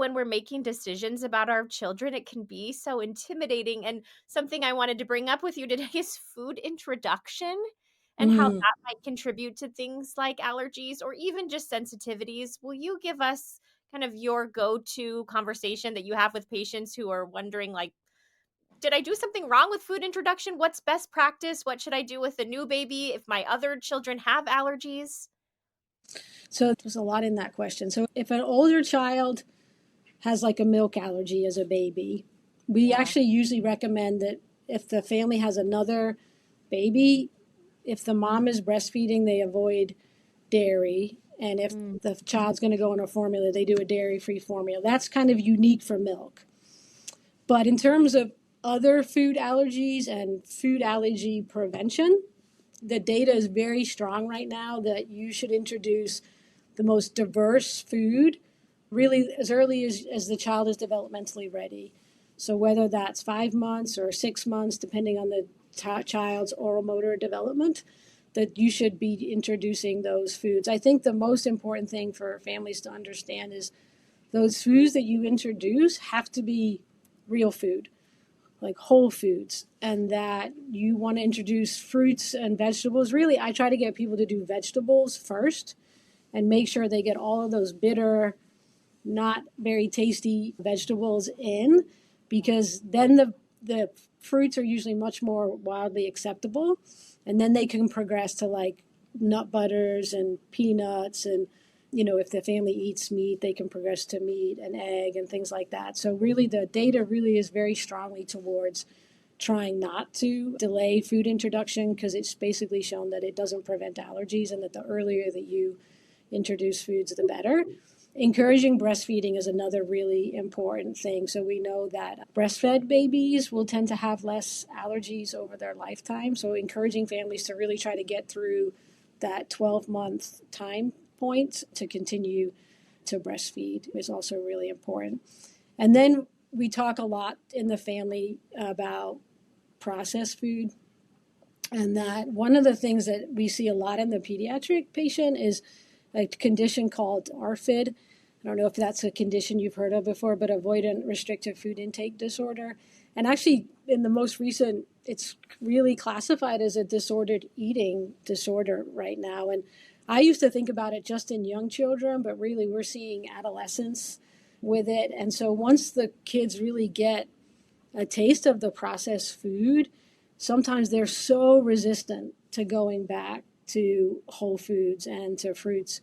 when we're making decisions about our children, it can be so intimidating. And something I wanted to bring up with you today is food introduction and how Mm. that might contribute to things like allergies or even just sensitivities. Will you give us kind of your go-to conversation that you have with patients who are wondering, like, did I do something wrong with food introduction? What's best practice? What should I do with the new baby if my other children have allergies? So there's a lot in that question. So if an older child has like a milk allergy as a baby, we Yeah. actually usually recommend that if the family has another baby, if the mom is breastfeeding, they avoid dairy. And if Mm. the child's going to go on a formula, they do a dairy-free formula. That's kind of unique for milk. But in terms of other food allergies and food allergy prevention, the data is very strong right now that you should introduce the most diverse food really as early as the child is developmentally ready. So whether that's 5 months or 6 months, depending on the child's oral motor development, that you should be introducing those foods. I think the most important thing for families to understand is those foods that you introduce have to be real food, like whole foods, and that you want to introduce fruits and vegetables. Really, I try to get people to do vegetables first and make sure they get all of those bitter, not very tasty vegetables in, because then the fruits are usually much more wildly acceptable, and then they can progress to like nut butters and peanuts, and if the family eats meat, they can progress to meat and egg and things like that. So really the data really is very strongly towards trying not to delay food introduction, because it's basically shown that it doesn't prevent allergies, and that the earlier that you introduce foods, the better. Encouraging breastfeeding is another really important thing. So we know that breastfed babies will tend to have less allergies over their lifetime. So encouraging families to really try to get through that 12-month time point to continue to breastfeed is also really important. And then we talk a lot in the family about processed food. And that one of the things that we see a lot in the pediatric patient is a condition called ARFID. I don't know if that's a condition you've heard of before, but avoidant restrictive food intake disorder. And actually, in the most recent, it's really classified as a disordered eating disorder right now. And I used to think about it just in young children, but really we're seeing adolescents with it. And so once the kids really get a taste of the processed food, sometimes they're so resistant to going back to whole foods and to fruits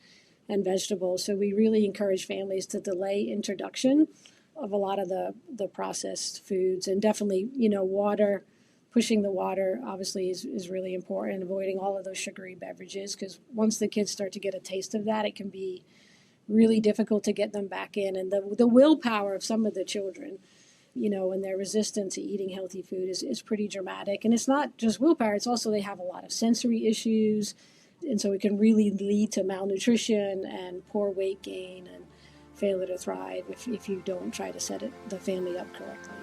and vegetables. So we really encourage families to delay introduction of a lot of the processed foods, and definitely, water, pushing the water obviously is really important, avoiding all of those sugary beverages, because once the kids start to get a taste of that, it can be really difficult to get them back in. And the willpower of some of the children, and their resistance to eating healthy food is pretty dramatic. And it's not just willpower, it's also they have a lot of sensory issues. And so it can really lead to malnutrition and poor weight gain and failure to thrive if you don't try to set the family up correctly.